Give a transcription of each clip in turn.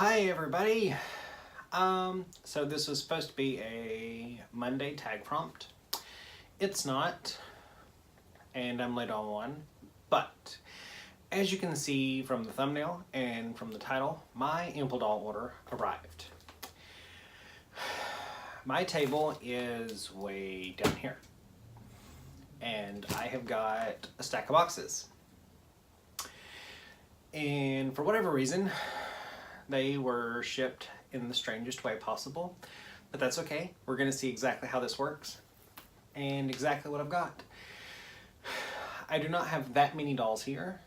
Hi everybody. So this was supposed to be a Monday tag prompt. It's not, and I'm late on one, but as you can see from the thumbnail and from the title, my Impldoll order arrived. My table is way down here, and I have got a stack of boxes. And for whatever reason, they were shipped in the strangest way possible, but that's okay. We're gonna see exactly how this works and exactly what I've got. I do not have that many dolls here.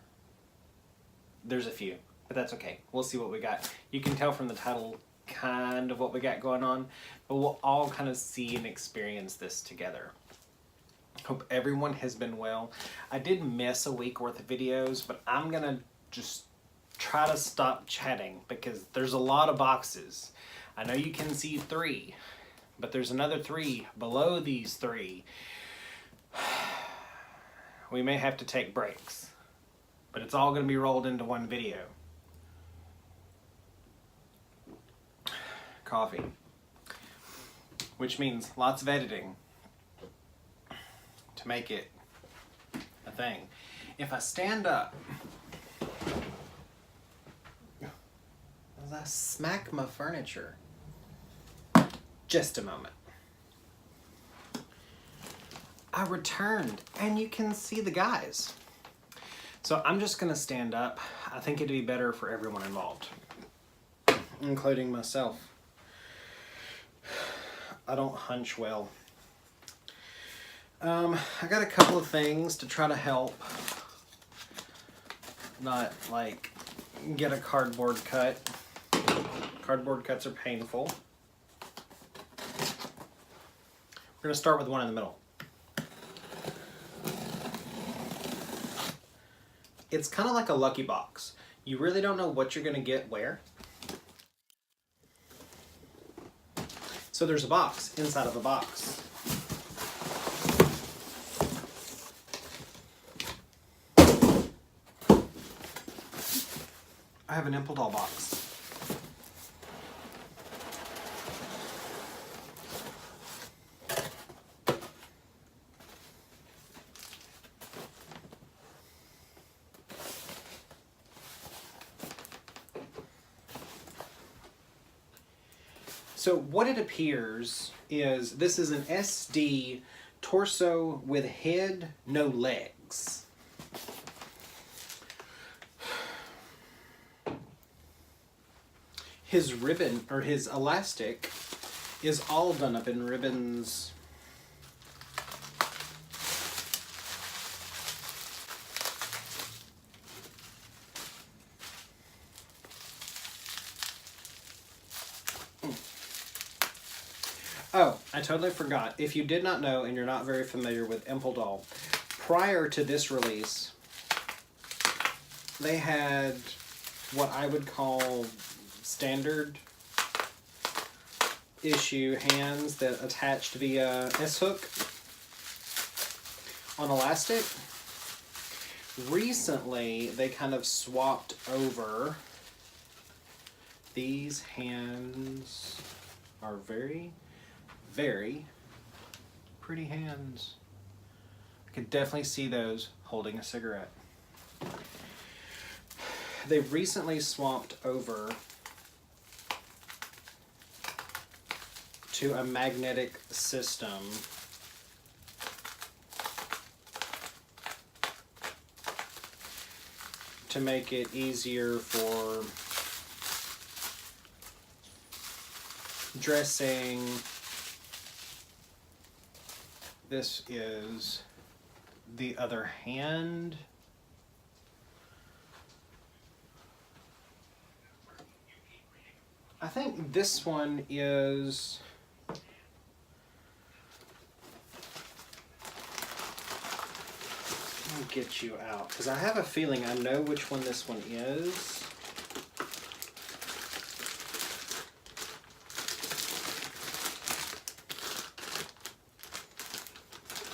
There's a few, but that's okay. We'll see what we got. You can tell from the title kind of what we got going on, but we'll all kind of see and experience this together. Hope everyone has been well. I did miss a week worth of videos, but I'm gonna just try to stop chatting because there's a lot of boxes. I know you can see 3, but there's another 3 below these 3. We may have to take breaks, but it's all going to be rolled into one video. Coffee, which means lots of editing to make it a thing. If I stand up, as I smack my furniture. Just a moment. I returned, and you can see the guys. So I'm just gonna stand up. I think it'd be better for everyone involved, including myself. I don't hunch well. I got a couple of things to try to help, not like get a cardboard cut. Cardboard cuts are painful. We're going to start with one in the middle. It's kind of like a lucky box. You really don't know what you're going to get where. So there's a box inside of a box. I have an Impldoll box. So what it appears is this is an SD torso with head, no legs. His ribbon, or his elastic, is all done up in ribbons. Oh, I totally forgot. If you did not know and you're not very familiar with Impldoll, prior to this release, they had what I would call standard issue hands that attached via S-hook on elastic. Recently, they kind of swapped over. These hands are very pretty hands. I could definitely see those holding a cigarette. They've recently swapped over to a magnetic system to make it easier for dressing. This is the other hand. I think this one is I'll get you out because I have a feeling I know which one this one is.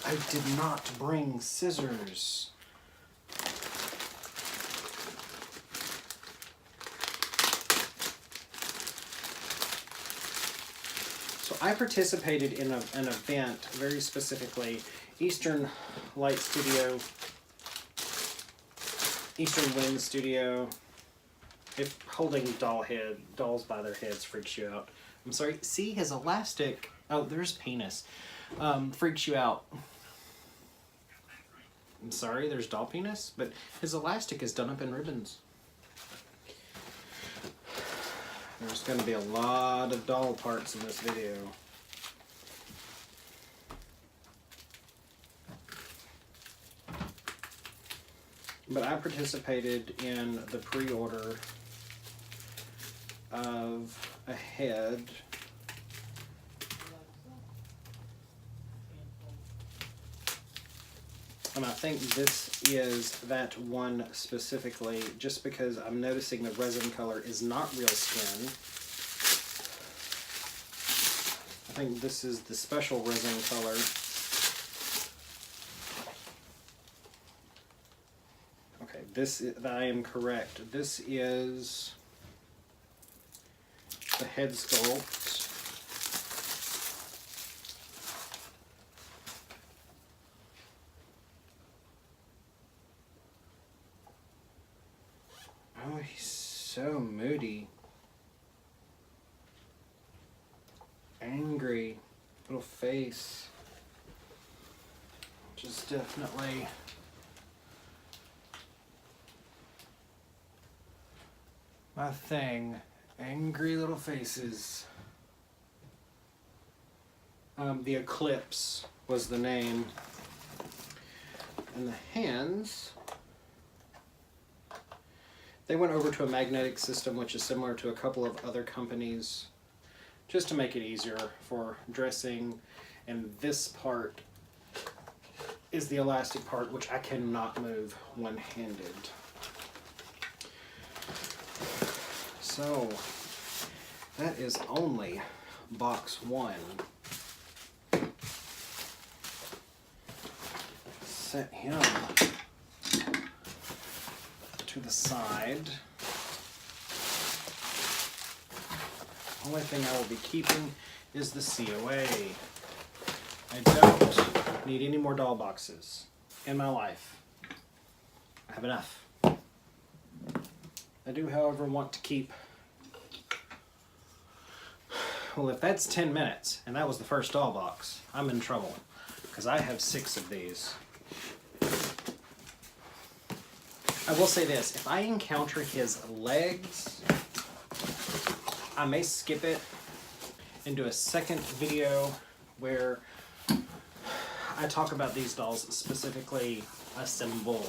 I did not bring scissors. So I participated in an event, very specifically, Eastern Light Studio, Eastern Wind Studio. If holding dolls by their heads freaks you out. I'm sorry, see his elastic, oh, there's penis, freaks you out. I'm sorry, there's doll penis, but his elastic is done up in ribbons. There's going to be a lot of doll parts in this video. But I participated in the pre-order of a head. And I think this is that one specifically, just because I'm noticing the resin color is not real skin. I think this is the special resin color. Okay, I am correct. This is the head sculpt. Oh, he's so moody. Angry little face. Just definitely my thing. Angry little faces. The Eclipse was the name. And the hands, they went over to a magnetic system, which is similar to a couple of other companies, just to make it easier for dressing. And this part is the elastic part, which I cannot move one-handed. So that is only box one. Set him to the side. Only thing I will be keeping is the COA. I don't need any more doll boxes in my life. I have enough. I do, however, want to keep, well, if that's 10 minutes, and that was the first doll box, I'm in trouble, because I have 6 of these. I will say this, if I encounter his legs, I may skip it and do a second video where I talk about these dolls specifically assembled.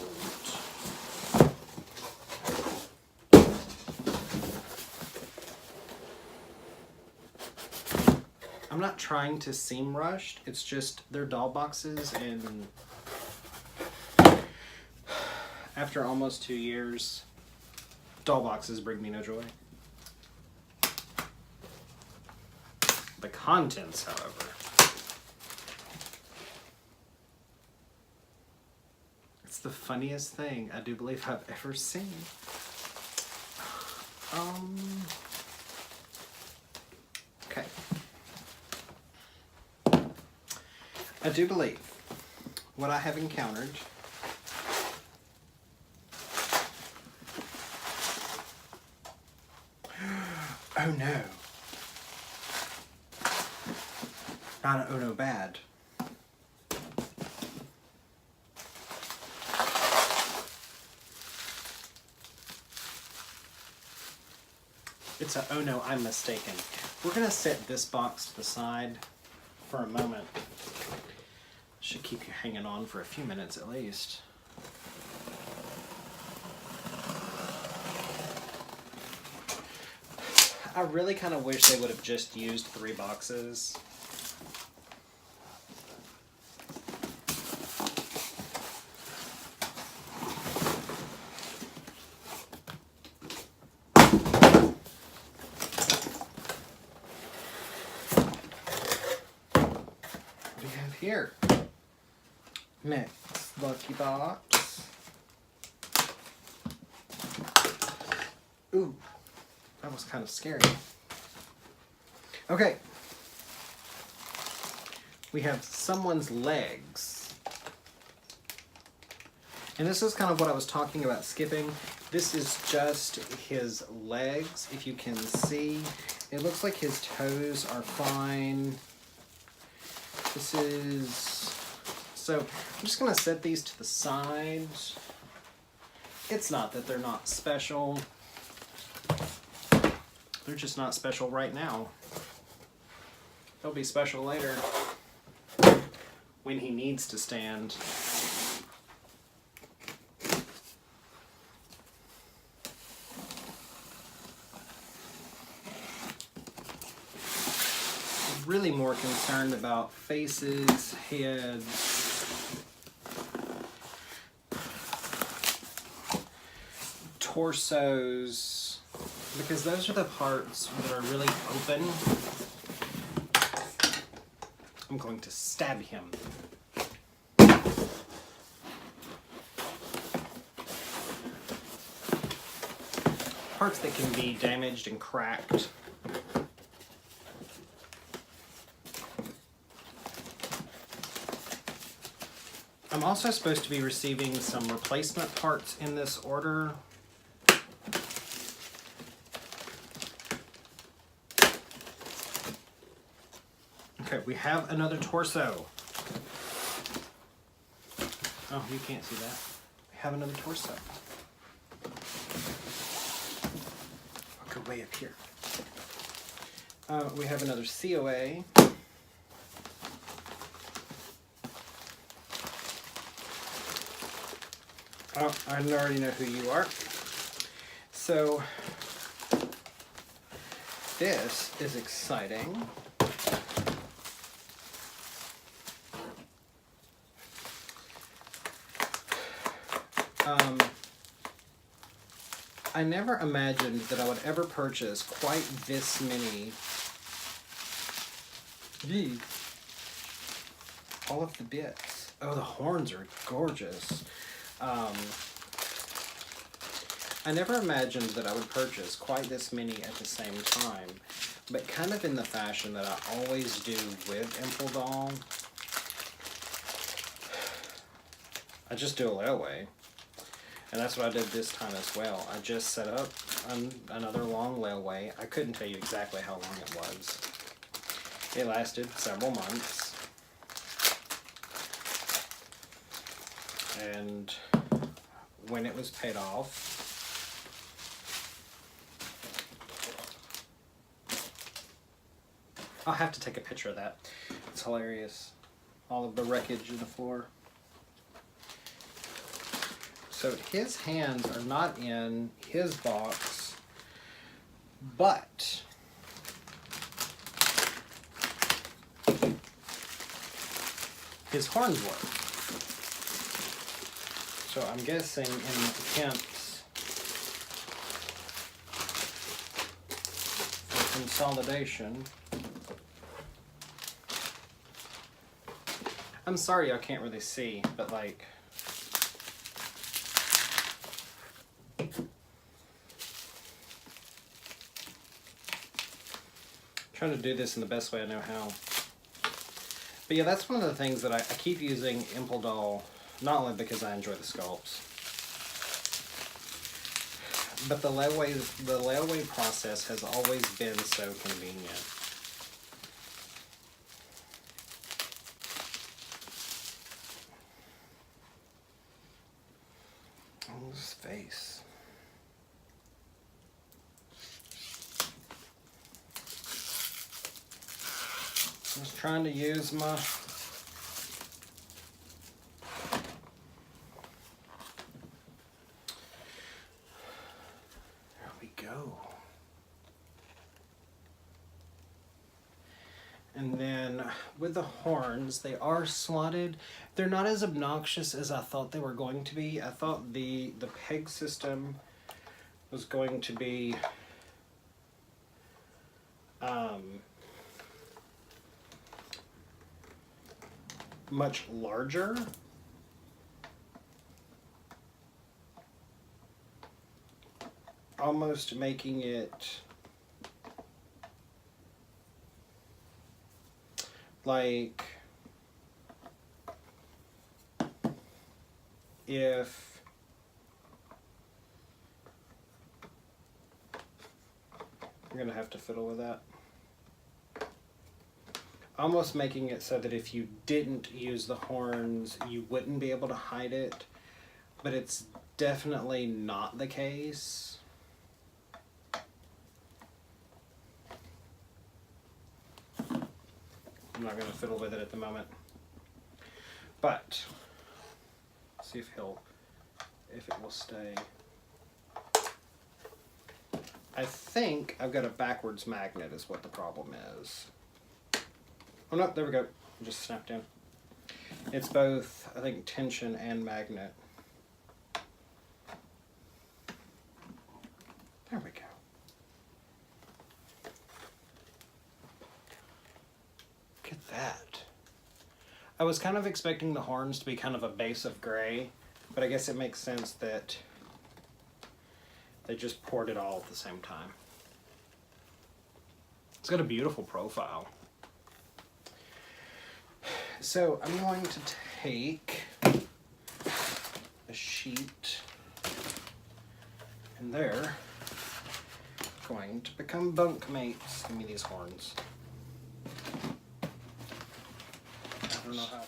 I'm not trying to seem rushed, it's just they're doll boxes, and after almost 2 years, doll boxes bring me no joy. The contents, however, it's the funniest thing I do believe I've ever seen. Okay. I do believe what I have encountered oh no. Not an oh no bad. It's a oh no, I'm mistaken. We're gonna set this box to the side for a moment. Should keep you hanging on for a few minutes at least. I really kind of wish they would have just used 3 boxes. What do we have here? Next lucky box. Ooh. That was kind of scary. Okay. we have someone's legs. And this is kind of what I was talking about skipping. This is just his legs, if you can see. It looks like his toes are fine. This is... So I'm just going to set these to the side. It's not that they're not special. They're just not special right now. They'll be special later when he needs to stand. Really more concerned about faces, heads, torsos, because those are the parts that are really open. I'm going to stab him. Parts that can be damaged and cracked. I'm also supposed to be receiving some replacement parts in this order. Okay, we have another torso. Oh, you can't see that. We have another torso. I'll go way up here. We have another COA. Oh, I already know who you are. So, this is exciting. I never imagined that I would ever purchase quite this many. Gee. All of the bits. Oh, the horns are gorgeous. I never imagined that I would purchase quite this many at the same time, but kind of in the fashion that I always do with Impldoll. I just do a layaway, and that's what I did this time as well. I just set up another long layaway. I couldn't tell you exactly how long it was. It lasted several months. And when it was paid off, I'll have to take a picture of that. It's hilarious. All of the wreckage in the floor. So his hands are not in his box, but his horns were. So I'm guessing in attempts for consolidation. I'm sorry I can't really see, but like, trying to do this in the best way I know how. But yeah, that's one of the things that I keep using Impldoll, not only because I enjoy the sculpts, but the layaway process has always been so convenient. Oh, his face. Just trying to use my And then with the horns, they are slotted. They're not as obnoxious as I thought they were going to be. I thought the peg system was going to be much larger. Almost making it like if I'm gonna have to fiddle with that. Almost making it so that if you didn't use the horns, you wouldn't be able to hide it, but it's definitely not the case. I'm not going to fiddle with it at the moment, but see if it will stay. I think I've got a backwards magnet is what the problem is. Oh no, there we go. It just snapped in. It's both, I think, tension and magnet. There we go. Look at that. I was kind of expecting the horns to be kind of a base of gray, but I guess it makes sense that they just poured it all at the same time. It's got a beautiful profile. So I'm going to take a sheet, and they're going to become bunk mates. Give me these horns. I don't know how.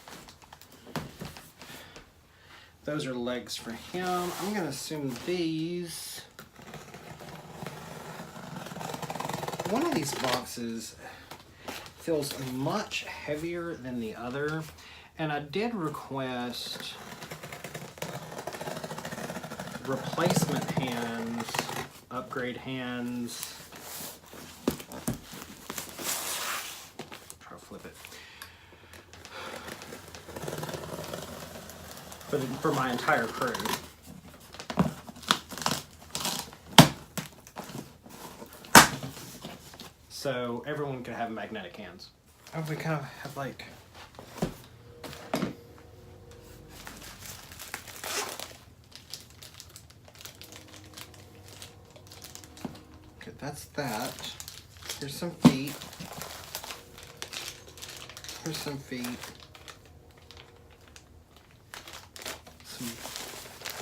Those are legs for him. I'm going to assume these. One of these boxes feels much heavier than the other, and I did request replacement hands, upgrade hands. Try to flip it. For my entire crew. So everyone could have magnetic hands. Oh, we kind of have like... Okay, that's that. Here's some feet. Here's some feet.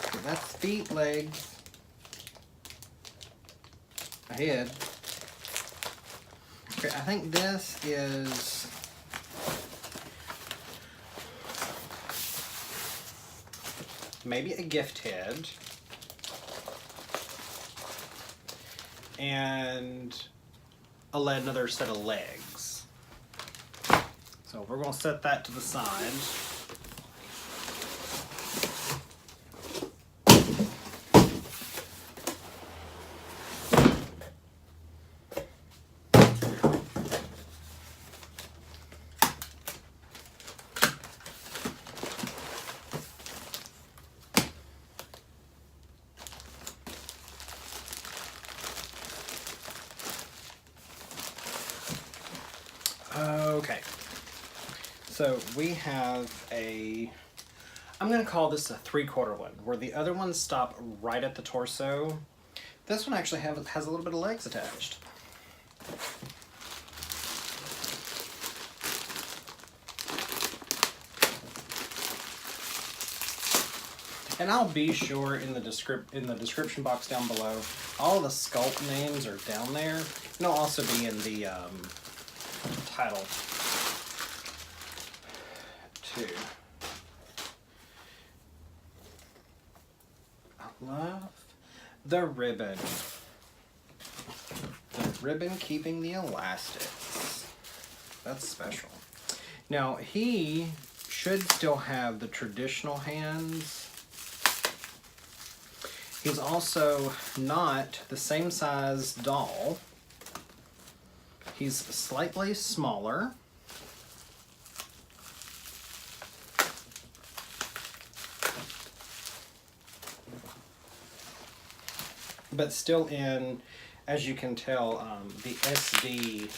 Okay, that's feet, legs, a head. Okay, I think this is maybe a gift head and another set of legs. So we're going to set that to the side. Okay, so we have I'm going to call this a 3/4 one, where the other ones stop right at the torso. This one actually has a little bit of legs attached. And I'll be sure in the description box down below, all the sculpt names are down there, and they'll also be in the title too. I love the ribbon. The ribbon keeping the elastics. That's special. Now he should still have the traditional hands. He's also not the same size doll. He's slightly smaller. But still in, as you can tell, the SD.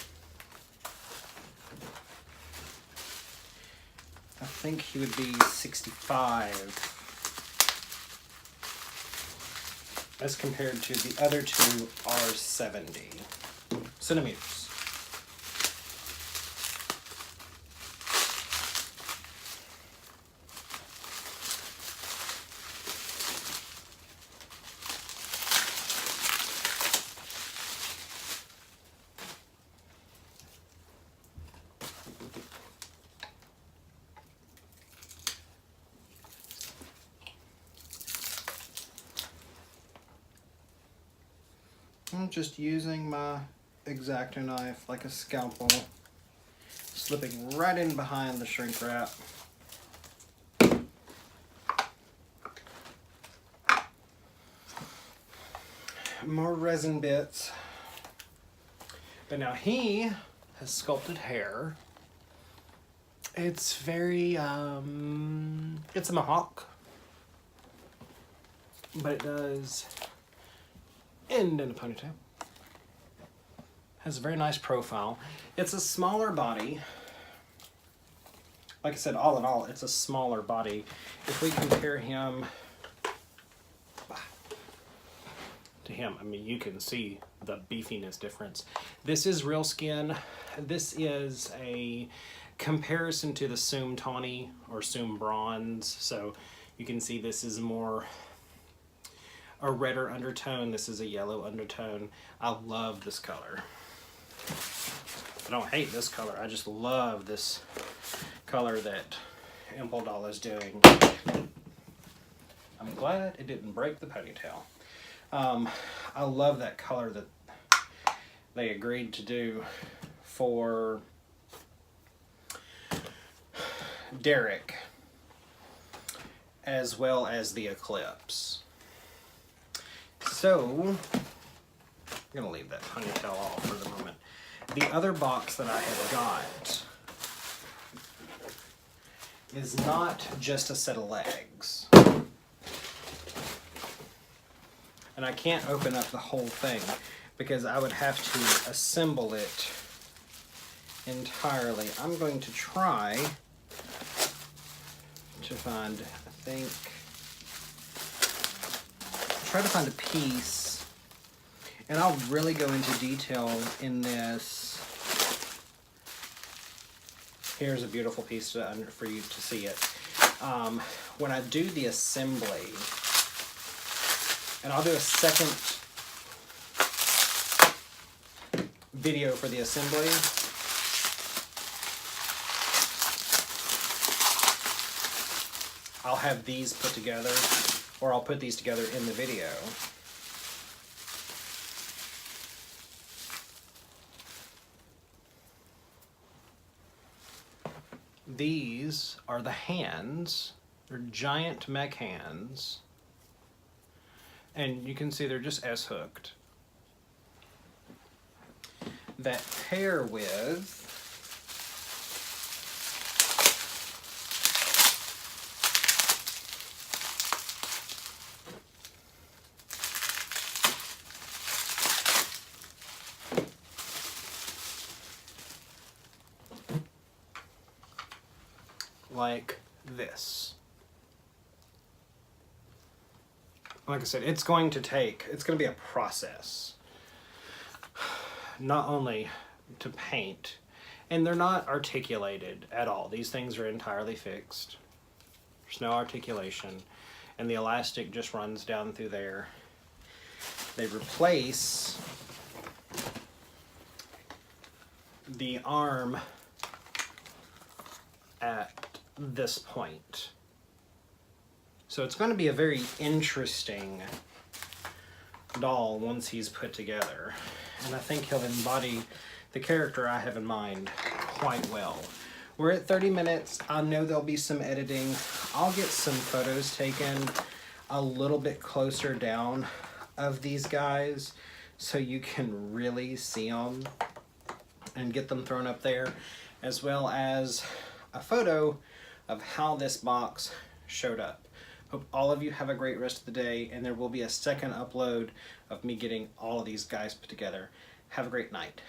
I think he would be 65 as compared to the other two are 70 centimeters. just using my X-Acto knife like a scalpel, slipping right in behind the shrink wrap. More resin bits. But now he has sculpted hair. It's very, it's a mohawk. But it does end in a ponytail. Has a very nice profile. It's a smaller body. Like I said, all in all, it's a smaller body. If we compare him to him, I mean, you can see the beefiness difference. This is real skin. This is a comparison to the Soom Tawny or Soom Bronze. So you can see this is more a redder undertone. This is a yellow undertone. I love this color. I don't hate this color. I just love this color that Impldoll is doing. I'm glad it didn't break the ponytail. I love that color that they agreed to do for Derrik, as well as the Eclipse. So, I'm going to leave that ponytail off for the moment. The other box that I have got is not just a set of legs. And I can't open up the whole thing because I would have to assemble it entirely. I'm going to try to find, try to find a piece, and I'll really go into detail in this. Here's a beautiful piece for you to see it. When I do the assembly, and I'll do a second video for the assembly. I'll have these put together, or I'll put these together in the video. These are the hands. They're giant mech hands. And you can see they're just S-hooked. That pair with like this. Like I said, it's going to be a process. Not only to paint, and they're not articulated at all. These things are entirely fixed. There's no articulation, and the elastic just runs down through there. They replace the arm at this point. So it's going to be a very interesting doll once he's put together. And I think he'll embody the character I have in mind quite well. We're at 30 minutes. I know there'll be some editing. I'll get some photos taken a little bit closer down of these guys so you can really see them and get them thrown up there, as well as a photo of how this box showed up. Hope all of you have a great rest of the day, and there will be a second upload of me getting all of these guys put together. Have a great night.